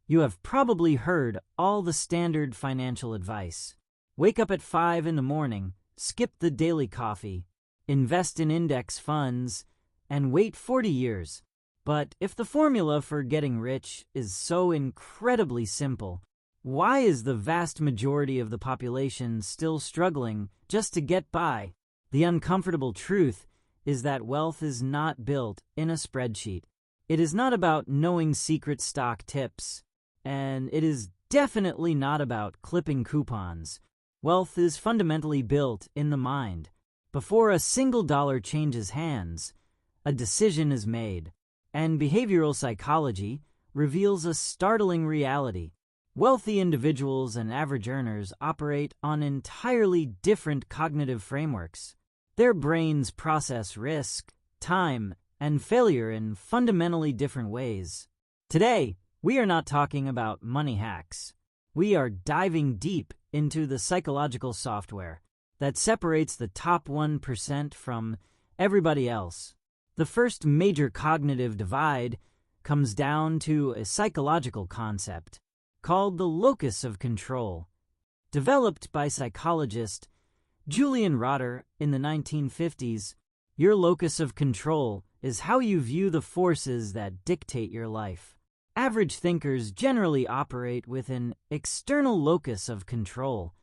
You have probably heard all the standard financial advice. Wake up at 5 in the morning, skip the daily coffee, invest in index funds, and wait 40 years. But if the formula for getting rich is so incredibly simple, why is the vast majority of the population still struggling just to get by? The uncomfortable truth is that wealth is not built in a spreadsheet. It is not about knowing secret stock tips, and it is definitely not about clipping coupons. Wealth is fundamentally built in the mind. Before a single dollar changes hands, a decision is made, and behavioral psychology reveals a startling reality. Wealthy individuals and average earners operate on entirely different cognitive frameworks. Their brains process risk, time, and failure in fundamentally different ways. Today, we are not talking about money hacks. We are diving deep into the psychological software that separates the top 1% from everybody else. The first major cognitive divide comes down to a psychological concept called the locus of control. Developed by psychologist Julian Rotter in the 1950s, your locus of control is how you view the forces that dictate your life. Average thinkers generally operate with an external locus of control.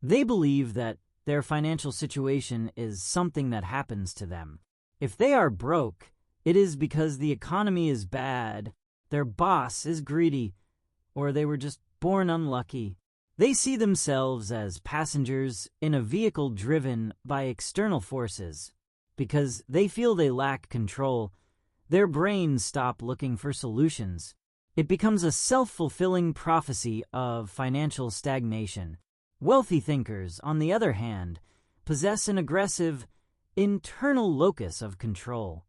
They believe that their financial situation is something that happens to them. If they are broke, it is because the economy is bad, their boss is greedy, or they were just born unlucky. They see themselves as passengers in a vehicle driven by external forces. Because they feel they lack control, their brains stop looking for solutions. It becomes a self-fulfilling prophecy of financial stagnation. Wealthy thinkers, on the other hand, possess an aggressive, internal locus of control.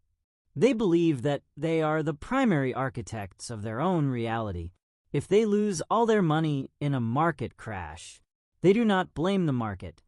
They believe that they are the primary architects of their own reality. If they lose all their money in a market crash, they do not blame the market.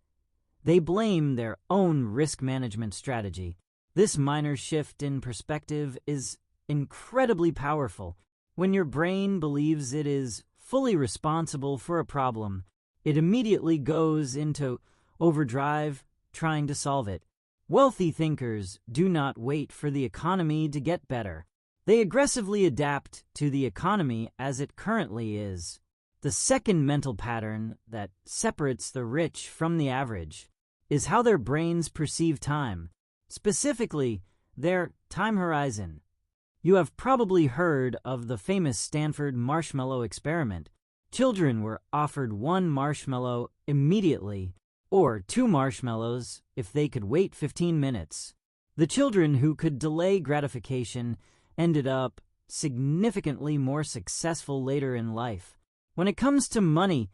They blame their own risk management strategy. This minor shift in perspective is incredibly powerful. When your brain believes it is fully responsible for a problem, it immediately goes into overdrive trying to solve it. Wealthy thinkers do not wait for the economy to get better. They aggressively adapt to the economy as it currently is. The second mental pattern that separates the rich from the average is how their brains perceive time, specifically their time horizon. You have probably heard of the famous Stanford marshmallow experiment. Children were offered one marshmallow immediately, or 2 marshmallows if they could wait 15 minutes. The children who could delay gratification ended up significantly more successful later in life. When it comes to money,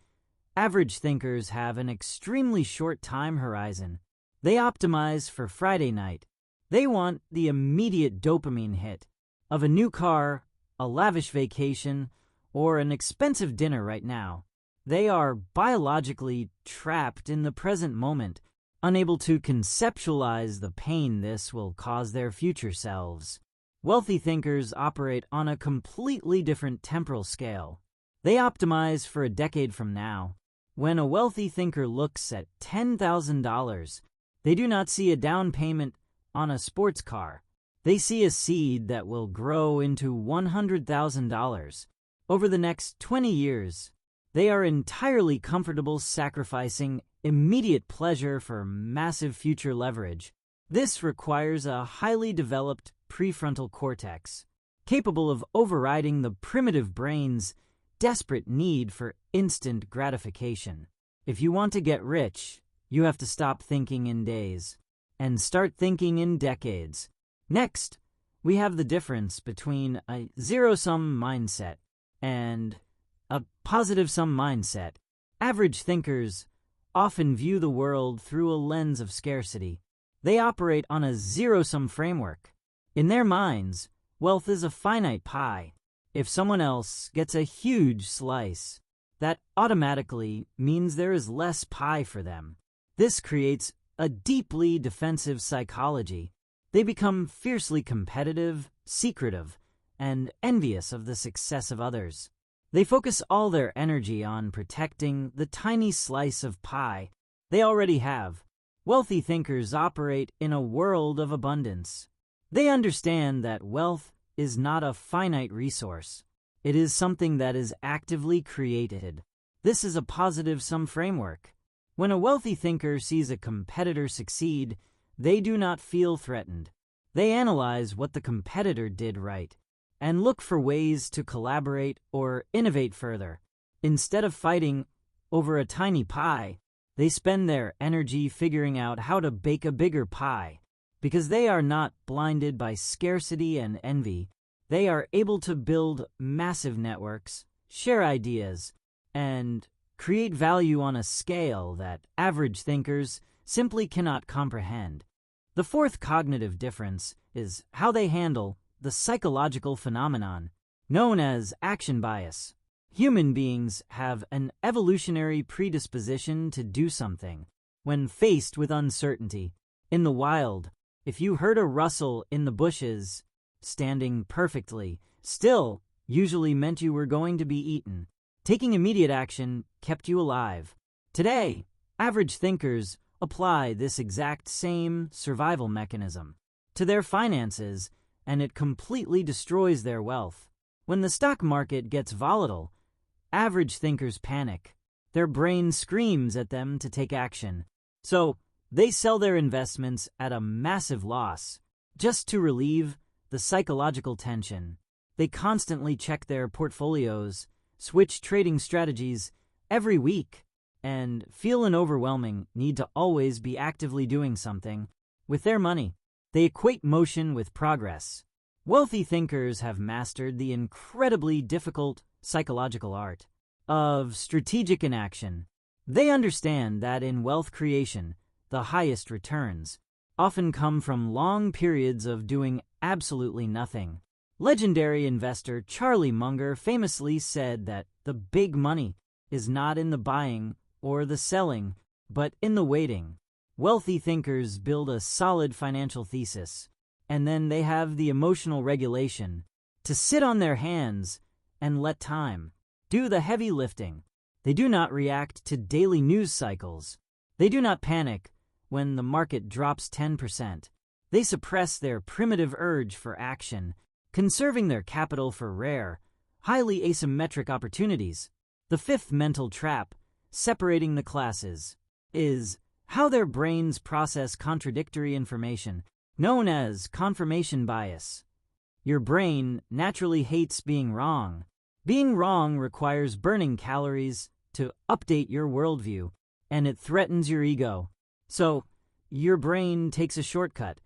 average thinkers have an extremely short time horizon. They optimize for Friday night. They want the immediate dopamine hit of a new car, a lavish vacation, or an expensive dinner right now. They are biologically trapped in the present moment, unable to conceptualize the pain this will cause their future selves. Wealthy thinkers operate on a completely different temporal scale. They optimize for a decade from now. When a wealthy thinker looks at $10,000, they do not see a down payment on a sports car. They see a seed that will grow into $100,000. Over the next 20 years, they are entirely comfortable sacrificing immediate pleasure for massive future leverage. This requires a highly developed prefrontal cortex, capable of overriding the primitive brain's desperate need for instant gratification. If you want to get rich, you have to stop thinking in days and start thinking in decades. Next, we have the difference between a zero-sum mindset and a positive-sum mindset. Average thinkers often view the world through a lens of scarcity. They operate on a zero-sum framework. In their minds, wealth is a finite pie. If someone else gets a huge slice, that automatically means there is less pie for them. This creates a deeply defensive psychology. They become fiercely competitive, secretive, and envious of the success of others. They focus all their energy on protecting the tiny slice of pie they already have. Wealthy thinkers operate in a world of abundance. They understand that wealth is not a finite resource. It is something that is actively created. This is a positive-sum framework. When a wealthy thinker sees a competitor succeed, they do not feel threatened. They analyze what the competitor did right and look for ways to collaborate or innovate further. Instead of fighting over a tiny pie, they spend their energy figuring out how to bake a bigger pie. Because they are not blinded by scarcity and envy, they are able to build massive networks, share ideas, and create value on a scale that average thinkers simply cannot comprehend. The fourth cognitive difference is how they handle the psychological phenomenon known as action bias. Human beings have an evolutionary predisposition to do something when faced with uncertainty. In the wild, if you heard a rustle in the bushes, standing perfectly still usually meant you were going to be eaten. Taking immediate action kept you alive. Today, average thinkers apply this exact same survival mechanism to their finances, and it completely destroys their wealth. When the stock market gets volatile, average thinkers panic. Their brain screams at them to take action. So, they sell their investments at a massive loss just to relieve the psychological tension. They constantly check their portfolios, switch trading strategies every week, and feel an overwhelming need to always be actively doing something with their money. They equate motion with progress. Wealthy thinkers have mastered the incredibly difficult psychological art of strategic inaction. They understand that in wealth creation, the highest returns often come from long periods of doing absolutely nothing. Legendary investor Charlie Munger famously said that the big money is not in the buying or the selling, but in the waiting. Wealthy thinkers build a solid financial thesis, and then they have the emotional regulation to sit on their hands and let time do the heavy lifting. They do not react to daily news cycles. They do not panic when the market drops 10%. They suppress their primitive urge for action, conserving their capital for rare, highly asymmetric opportunities. The fifth mental trap, separating the classes, is how their brains process contradictory information, known as confirmation bias. Your brain naturally hates being wrong. Being wrong requires burning calories to update your worldview, and it threatens your ego. So, your brain takes a shortcut.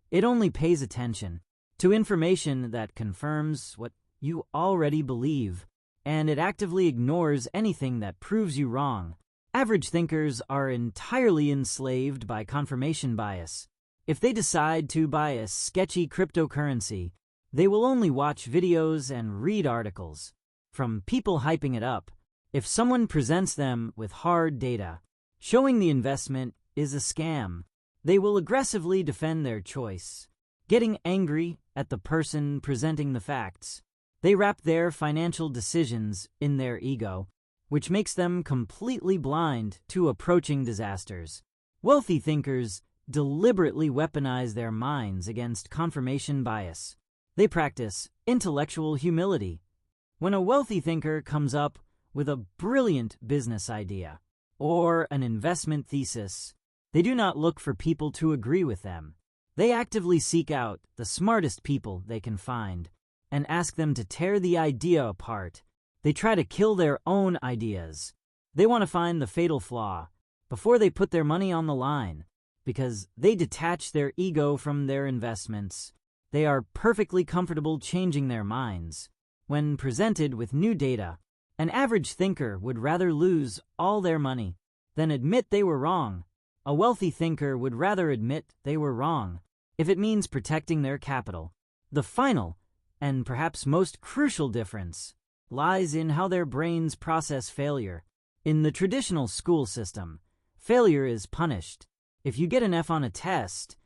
It only pays attention to information that confirms what you already believe, and it actively ignores anything that proves you wrong. Average thinkers are entirely enslaved by confirmation bias. If they decide to buy a sketchy cryptocurrency, they will only watch videos and read articles from people hyping it up. If someone presents them with hard data, showing the investment is a scam, they will aggressively defend their choice, getting angry at the person presenting the facts. They wrap their financial decisions in their ego, which makes them completely blind to approaching disasters. Wealthy thinkers deliberately weaponize their minds against confirmation bias. They practice intellectual humility. When a wealthy thinker comes up with a brilliant business idea or an investment thesis, they do not look for people to agree with them. They actively seek out the smartest people they can find and ask them to tear the idea apart. They try to kill their own ideas. They want to find the fatal flaw before they put their money on the line, because they detach their ego from their investments. They are perfectly comfortable changing their minds. When presented with new data, an average thinker would rather lose all their money than admit they were wrong. A wealthy thinker would rather admit they were wrong if it means protecting their capital. The final, and perhaps most crucial difference, lies in how their brains process failure. In the traditional school system, failure is punished. If you get an F on a test,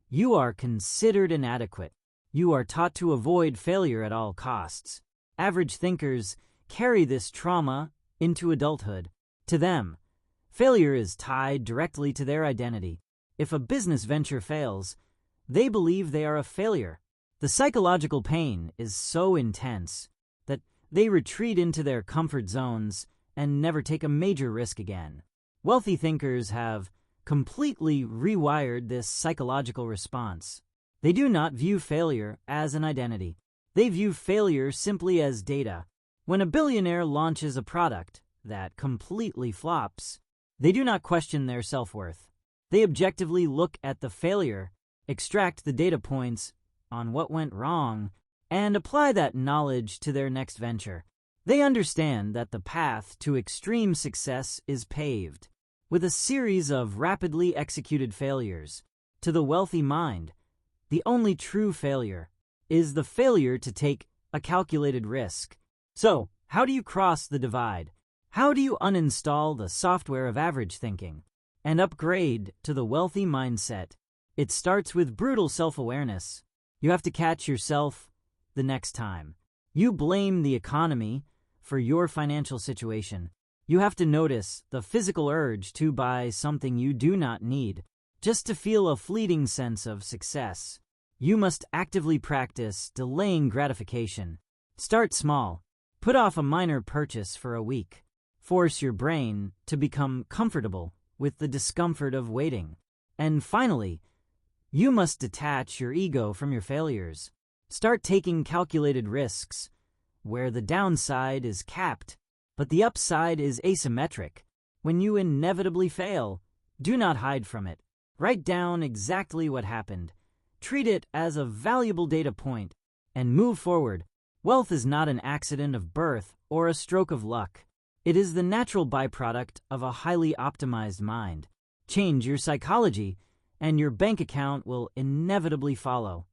you are considered inadequate. You are taught to avoid failure at all costs. Average thinkers carry this trauma into adulthood. To them, failure is tied directly to their identity. If a business venture fails, they believe they are a failure. The psychological pain is so intense that they retreat into their comfort zones and never take a major risk again. Wealthy thinkers have completely rewired this psychological response. They do not view failure as an identity. They view failure simply as data. When a billionaire launches a product that completely flops, they do not question their self-worth. They objectively look at the failure, extract the data points on what went wrong, and apply that knowledge to their next venture. They understand that the path to extreme success is paved with a series of rapidly executed failures. To the wealthy mind, the only true failure is the failure to take a calculated risk. So, how do you cross the divide? How do you uninstall the software of average thinking and upgrade to the wealthy mindset? It starts with brutal self-awareness. You have to catch yourself the next time you blame the economy for your financial situation. You have to notice the physical urge to buy something you do not need just to feel a fleeting sense of success. You must actively practice delaying gratification. Start small. Put off a minor purchase for a week. Force your brain to become comfortable with the discomfort of waiting. And finally, you must detach your ego from your failures. Start taking calculated risks, where the downside is capped, but the upside is asymmetric. When you inevitably fail, do not hide from it. Write down exactly what happened. Treat it as a valuable data point, and move forward. Wealth is not an accident of birth or a stroke of luck. It is the natural byproduct of a highly optimized mind. Change your psychology, and your bank account will inevitably follow.